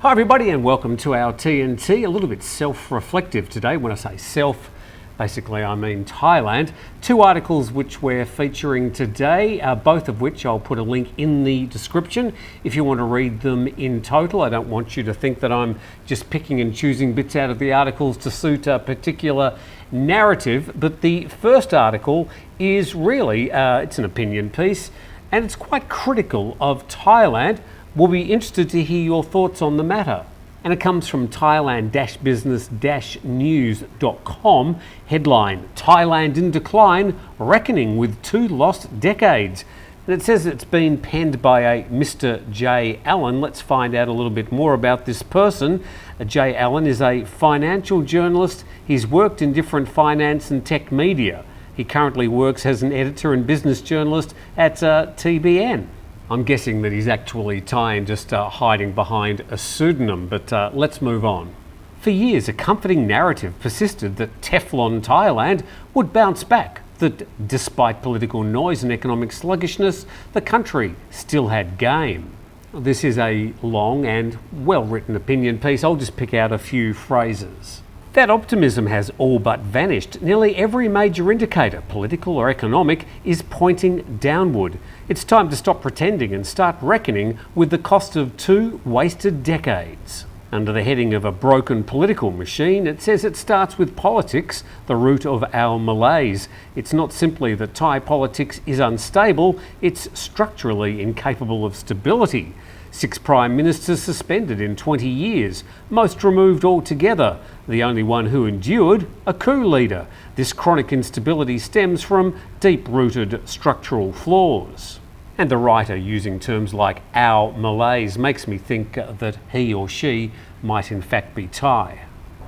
Hi everybody and welcome to our TNT. A little bit self-reflective today. When I say self, basically I mean Thailand. Two articles which we're featuring today, both of which I'll put a link in the description if you want to read them in total. I don't want you to think that I'm just picking and choosing bits out of the articles to suit a particular narrative, but the first article is really, it's an opinion piece and it's quite critical of Thailand. We'll be interested to hear your thoughts on the matter. And it comes from Thailand-business-news.com. Headline, Thailand in decline, reckoning with 2 lost decades. And it says it's been penned by a Mr. J. Allen. Let's find out a little bit more about this person. J. Allen is a financial journalist. He's worked in different finance and tech media. He currently works as an editor and business journalist at TBN. I'm guessing that he's actually Thai and just hiding behind a pseudonym, but let's move on. For years, a comforting narrative persisted that Teflon Thailand would bounce back, that despite political noise and economic sluggishness, the country still had game. This is a long and well-written opinion piece. I'll just pick out a few phrases. That optimism has all but vanished. Nearly every major indicator, political or economic, is pointing downward. It's time to stop pretending and start reckoning with the cost of 2 wasted decades. Under the heading of a broken political machine, it says it starts with politics, the root of our malaise. It's not simply that Thai politics is unstable, it's structurally incapable of stability. 6 prime ministers suspended in 20 years, most removed altogether. The only one who endured, a coup leader. This chronic instability stems from deep-rooted structural flaws. And the writer, using terms like our malaise, makes me think that he or she might in fact be Thai.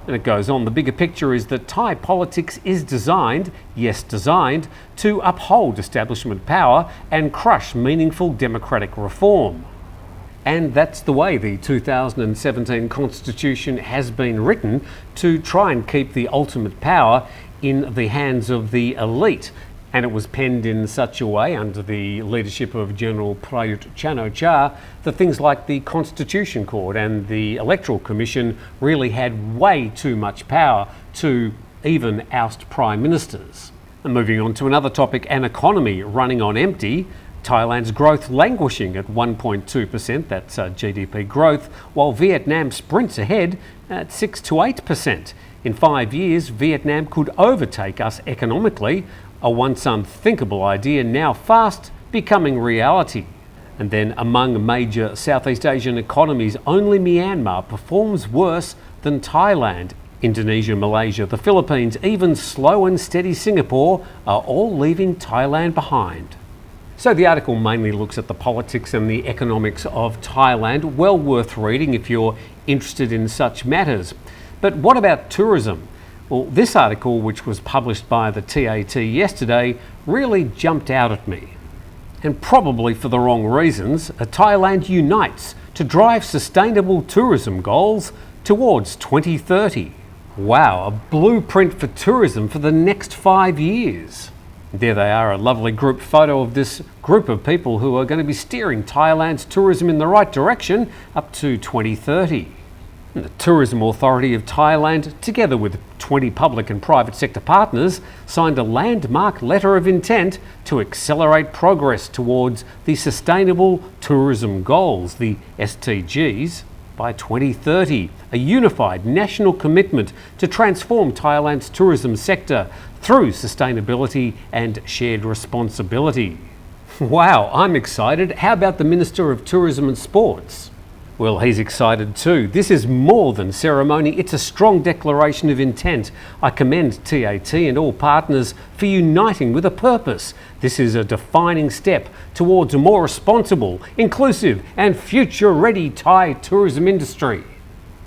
And it goes on, the bigger picture is that Thai politics is designed, yes designed, to uphold establishment power and crush meaningful democratic reform. And that's the way the 2017 Constitution has been written, to try and keep the ultimate power in the hands of the elite. And it was penned in such a way, under the leadership of General Prayut Chan-o-cha, that things like the Constitution Court and the Electoral Commission really had way too much power to even oust prime ministers. And moving on to another topic, an economy running on empty. Thailand's growth languishing at 1.2%, that's GDP growth, while Vietnam sprints ahead at 6 to 8%. In 5 years, Vietnam could overtake us economically, a once unthinkable idea now fast becoming reality. And then among major Southeast Asian economies, only Myanmar performs worse than Thailand. Indonesia, Malaysia, the Philippines, even slow and steady Singapore are all leaving Thailand behind. So the article mainly looks at the politics and the economics of Thailand. Well worth reading if you're interested in such matters. But what about tourism? Well, this article, which was published by the TAT yesterday, really jumped out at me. And probably for the wrong reasons. Thailand unites to drive sustainable tourism goals towards 2030. Wow, a blueprint for tourism for the next 5 years. There they are, a lovely group photo of this group of people who are going to be steering Thailand's tourism in the right direction up to 2030. And the Tourism Authority of Thailand, together with 20 public and private sector partners, signed a landmark letter of intent to accelerate progress towards the Sustainable Tourism Goals, the STGs, by 2030, a unified national commitment to transform Thailand's tourism sector through sustainability and shared responsibility. Wow, I'm excited. How about the Minister of Tourism and Sports? Well, he's excited too. This is more than ceremony, it's a strong declaration of intent. I commend TAT and all partners for uniting with a purpose. This is a defining step towards a more responsible, inclusive and future-ready Thai tourism industry.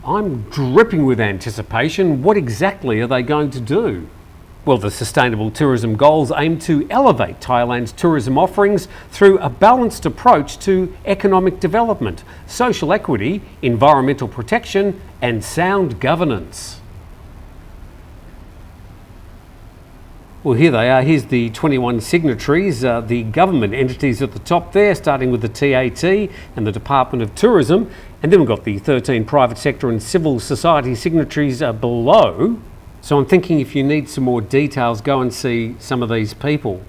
I'm dripping with anticipation. What exactly are they going to do? Well, the Sustainable Tourism Goals aim to elevate Thailand's tourism offerings through a balanced approach to economic development, social equity, environmental protection and sound governance. Well, here they are. Here's the 21 signatories, the government entities at the top there, starting with the TAT and the Department of Tourism. And then we've got the 13 private sector and civil society signatories below. So I'm thinking if you need some more details, go and see some of these people.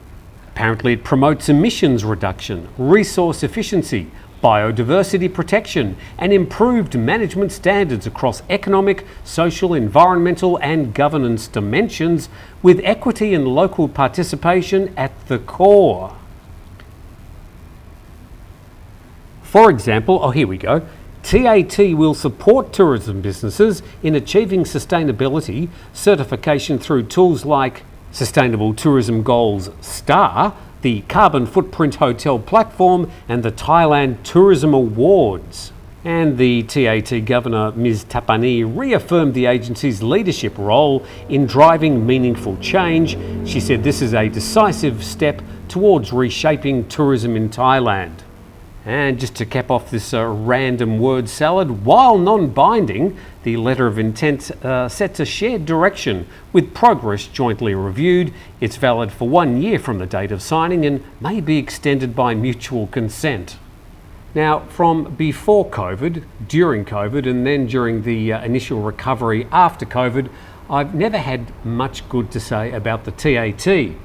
Apparently it promotes emissions reduction, resource efficiency, biodiversity protection and improved management standards across economic, social, environmental and governance dimensions, with equity and local participation at the core. For example, here we go. TAT will support tourism businesses in achieving sustainability certification through tools like Sustainable Tourism Goals STAR, the Carbon Footprint Hotel Platform and the Thailand Tourism Awards. And the TAT Governor, Ms. Tapani, reaffirmed the agency's leadership role in driving meaningful change. She said this is a decisive step towards reshaping tourism in Thailand. And just to cap off this random word salad, while non-binding, the letter of intent sets a shared direction with progress jointly reviewed. It's valid for 1 year from the date of signing and may be extended by mutual consent. Now, from before COVID, during COVID, and then during the initial recovery after COVID, I've never had much good to say about the TAT.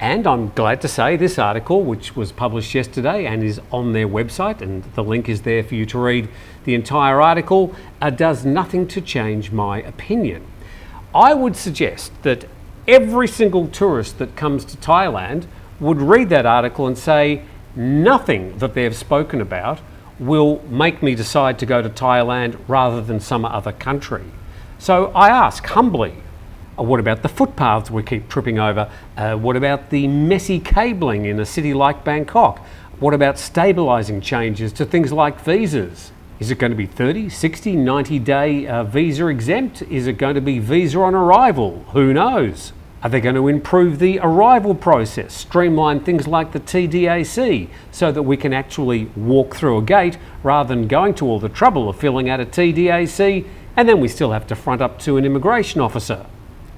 And I'm glad to say this article, which was published yesterday and is on their website, and the link is there for you to read the entire article, does nothing to change my opinion. I would suggest that every single tourist that comes to Thailand would read that article and say nothing that they've spoken about will make me decide to go to Thailand rather than some other country. So I ask humbly, what about the footpaths we keep tripping over? What about the messy cabling in a city like Bangkok? What about stabilising changes to things like visas? Is it going to be 30, 60, 90-day visa exempt? Is it going to be visa on arrival? Who knows? Are they going to improve the arrival process, streamline things like the TDAC so that we can actually walk through a gate rather than going to all the trouble of filling out a TDAC and then we still have to front up to an immigration officer?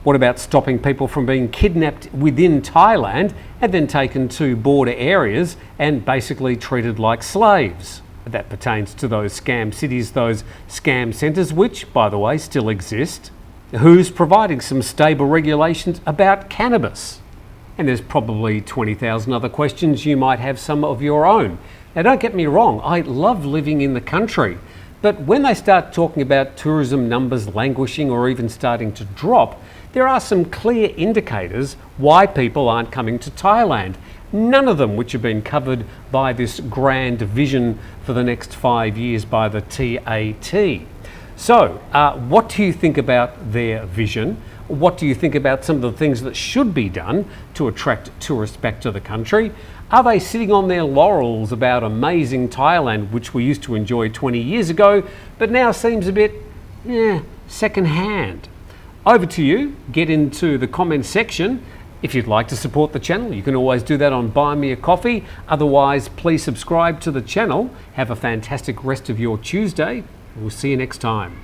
What about stopping people from being kidnapped within Thailand and then taken to border areas and basically treated like slaves? That pertains to those scam cities, those scam centres, which, by the way, still exist. Who's providing some stable regulations about cannabis? And there's probably 20,000 other questions. You might have some of your own. Now, don't get me wrong, I love living in the country. But when they start talking about tourism numbers languishing or even starting to drop, there are some clear indicators why people aren't coming to Thailand. None of them which have been covered by this grand vision for the next 5 years by the TAT. So, what do you think about their vision? What do you think about some of the things that should be done to attract tourists back to the country? Are they sitting on their laurels about amazing Thailand, which we used to enjoy 20 years ago, but now seems a bit, second-hand? Over to you. Get into the comments section. If you'd like to support the channel, you can always do that on Buy Me a Coffee. Otherwise, please subscribe to the channel. Have a fantastic rest of your Tuesday. We'll see you next time.